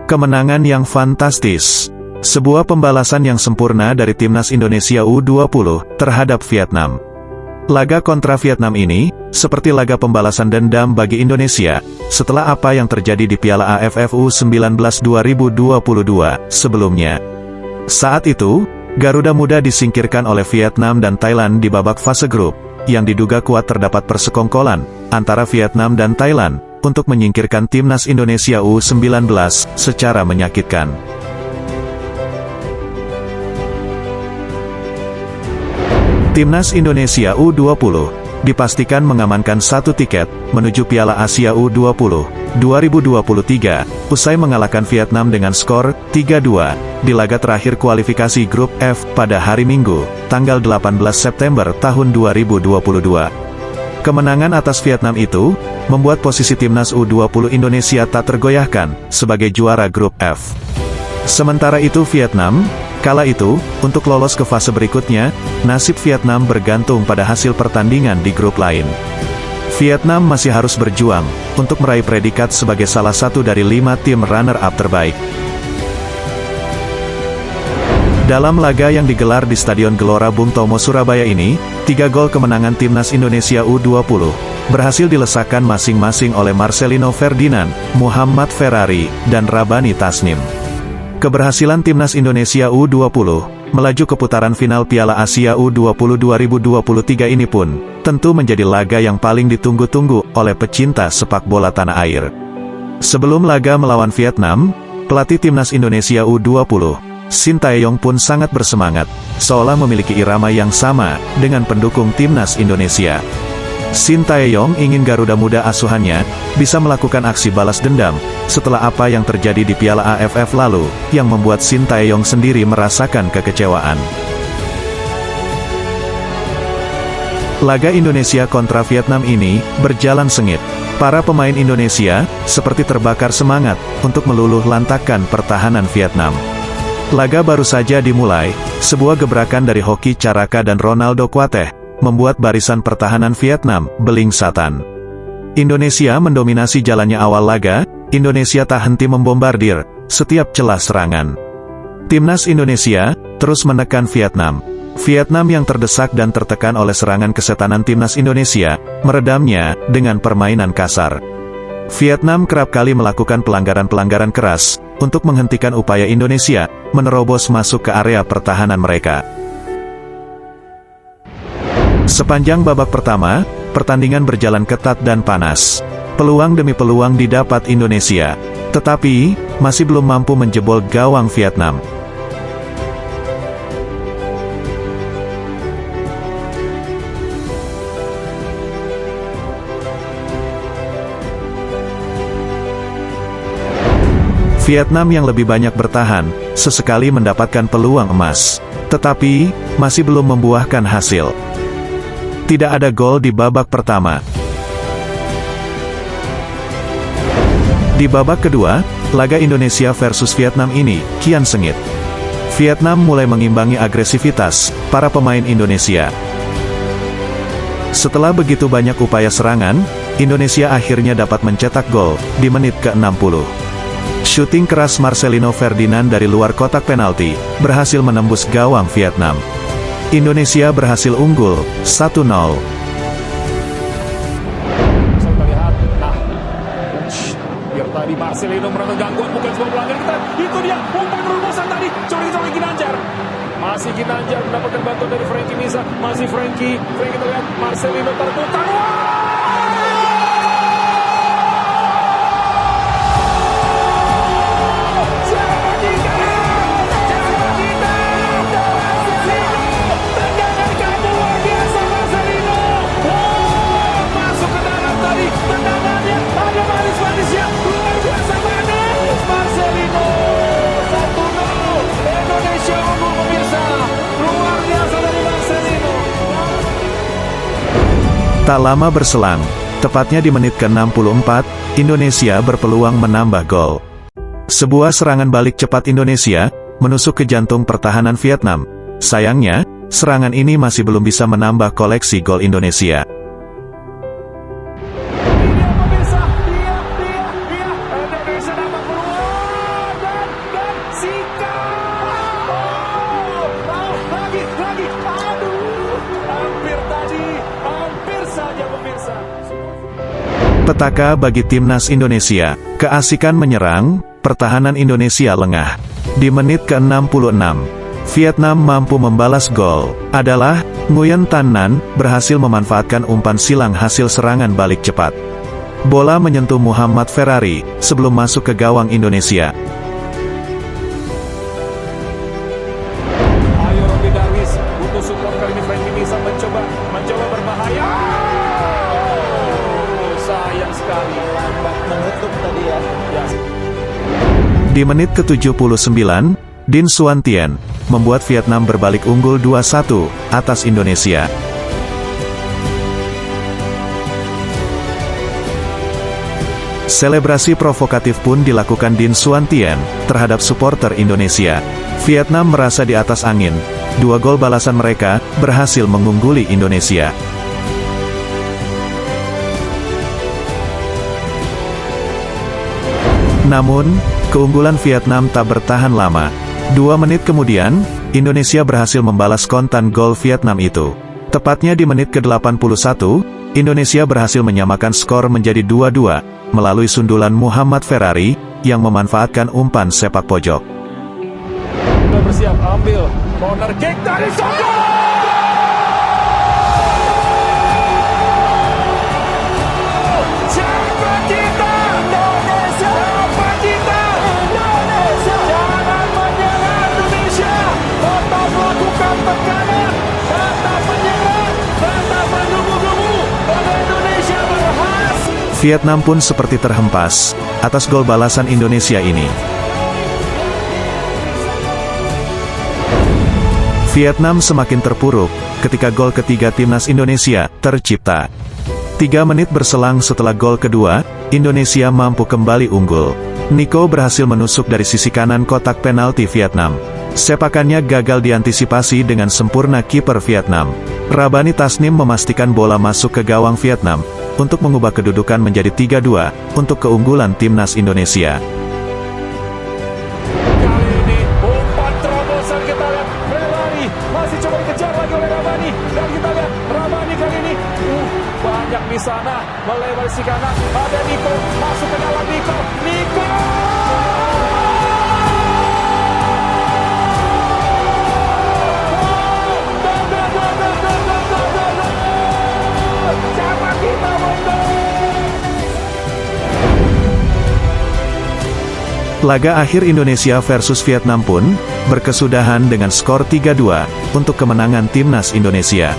Kemenangan yang fantastis. Sebuah pembalasan yang sempurna dari timnas Indonesia U20 terhadap Vietnam. Laga kontra Vietnam ini, seperti laga pembalasan dendam bagi Indonesia, setelah apa yang terjadi di Piala AFF U19 2022 sebelumnya. Saat itu, Garuda Muda disingkirkan oleh Vietnam dan Thailand di babak fase grup, yang diduga kuat terdapat persekongkolan antara Vietnam dan Thailand untuk menyingkirkan timnas Indonesia U19 secara menyakitkan. Timnas Indonesia U20 dipastikan mengamankan satu tiket menuju Piala Asia U20 2023 usai mengalahkan Vietnam dengan skor 3-2 di laga terakhir kualifikasi grup F pada hari Minggu, tanggal 18 September tahun 2022. Kemenangan atas Vietnam itu membuat posisi timnas U20 Indonesia tak tergoyahkan sebagai juara grup F. Sementara itu Vietnam, kala itu, untuk lolos ke fase berikutnya, nasib Vietnam bergantung pada hasil pertandingan di grup lain. Vietnam masih harus berjuang untuk meraih predikat sebagai salah satu dari 5 tim runner-up terbaik. Dalam laga yang digelar di Stadion Gelora Bung Tomo Surabaya ini, 3 gol kemenangan timnas Indonesia U20 berhasil dilesakan masing-masing oleh Marcelino Ferdinand, Muhammad Ferrari, dan Rabani Tasnim. Keberhasilan timnas Indonesia U20 melaju ke putaran final Piala Asia U20 2023 ini pun tentu menjadi laga yang paling ditunggu-tunggu oleh pecinta sepak bola tanah air. Sebelum laga melawan Vietnam, pelatih timnas Indonesia U20, Shin Tae-yong pun sangat bersemangat, seolah memiliki irama yang sama dengan pendukung timnas Indonesia. Shin Tae-yong ingin Garuda Muda asuhannya bisa melakukan aksi balas dendam setelah apa yang terjadi di Piala AFF lalu, yang membuat Shin Tae-yong sendiri merasakan kekecewaan. Laga Indonesia kontra Vietnam ini berjalan sengit. Para pemain Indonesia seperti terbakar semangat untuk meluluh lantakkan pertahanan Vietnam. Laga baru saja dimulai, sebuah gebrakan dari Hoki Caraka dan Ronaldo Kuateh membuat barisan pertahanan Vietnam belingsatan. Indonesia mendominasi jalannya awal laga. Indonesia tak henti membombardir setiap celah serangan. Timnas Indonesia terus menekan Vietnam. Vietnam yang terdesak dan tertekan oleh serangan kesetanan timnas Indonesia meredamnya dengan permainan kasar. Vietnam kerap kali melakukan pelanggaran-pelanggaran keras untuk menghentikan upaya Indonesia menerobos masuk ke area pertahanan mereka. Sepanjang babak pertama, pertandingan berjalan ketat dan panas. Peluang demi peluang didapat Indonesia, tetapi masih belum mampu menjebol gawang Vietnam. Vietnam yang lebih banyak bertahan, sesekali mendapatkan peluang emas, tetapi masih belum membuahkan hasil. Tidak ada gol di babak pertama. Di babak kedua, laga Indonesia versus Vietnam ini kian sengit. Vietnam mulai mengimbangi agresivitas para pemain Indonesia. Setelah begitu banyak upaya serangan, Indonesia akhirnya dapat mencetak gol di menit ke-60. Syuting keras Marcelino Ferdinand dari luar kotak penalti berhasil menembus gawang Vietnam. Indonesia berhasil unggul 1-0. Biar tadi Marcelino merasa gangguan, bukan sebuah pelanggaran kita. Itu dia umpan terobosan tadi. Coba Ginanjar. Masih Ginanjar mendapatkan bantuan dari Frankie Misa. Masih Frankie terlihat Marcelino terputar. Tak lama berselang, tepatnya di menit ke-64, Indonesia berpeluang menambah gol. Sebuah serangan balik cepat Indonesia menusuk ke jantung pertahanan Vietnam. Sayangnya, serangan ini masih belum bisa menambah koleksi gol Indonesia. Indonesia dapat peluang. Petaka bagi timnas Indonesia, keasikan menyerang, pertahanan Indonesia lengah. Di menit ke-66, Vietnam mampu membalas gol, adalah Nguyen Tan Nan, berhasil memanfaatkan umpan silang hasil serangan balik cepat. Bola menyentuh Muhammad Ferrari, sebelum masuk ke gawang Indonesia. Ayo Robby Darwis, butuh support kali ini. Frankie Misa mencoba berbahaya. Oh, sayang sekali. Lambat menutup tadi ya. Di menit ke-79, Dinh Xuan Tien membuat Vietnam berbalik unggul 2-1 atas Indonesia. Selebrasi provokatif pun dilakukan Dinh Xuan Tien terhadap supporter Indonesia. Vietnam merasa di atas angin. 2 gol balasan mereka berhasil mengungguli Indonesia. Namun, keunggulan Vietnam tak bertahan lama. 2 menit kemudian, Indonesia berhasil membalas kontan gol Vietnam itu. Tepatnya di menit ke-81, Indonesia berhasil menyamakan skor menjadi 2-2, melalui sundulan Muhammad Ferrari, yang memanfaatkan umpan sepak pojok. Sudah bersiap, ambil corner kick dari Soko. Siapa kita? Indonesia. Siapa kita? Indonesia. Jangan menyerah Indonesia. Tetap melakukan tekanan, tetap menyerang, tetap menggebu-gebu. Dan Indonesia berhasil. Vietnam pun seperti terhempas atas gol balasan Indonesia ini. Vietnam semakin terpuruk ketika gol ketiga timnas Indonesia tercipta. 3 menit berselang setelah gol kedua, Indonesia mampu kembali unggul. Nico berhasil menusuk dari sisi kanan kotak penalti Vietnam. Sepakannya gagal diantisipasi dengan sempurna kiper Vietnam. Rabani Tasnim memastikan bola masuk ke gawang Vietnam untuk mengubah kedudukan menjadi 3-2 untuk keunggulan timnas Indonesia. Kali ini umpan terobosan, kita lihat Ferrari masih coba dikejar lagi oleh Rabani, dan kita lihat Rabani kali ini banyak di sana, melebar si kanan, ada Nico, masuk ke dalam Nico. Siapa kita, Bondo? Laga akhir Indonesia versus Vietnam pun berkesudahan dengan skor 3-2 untuk kemenangan timnas Indonesia.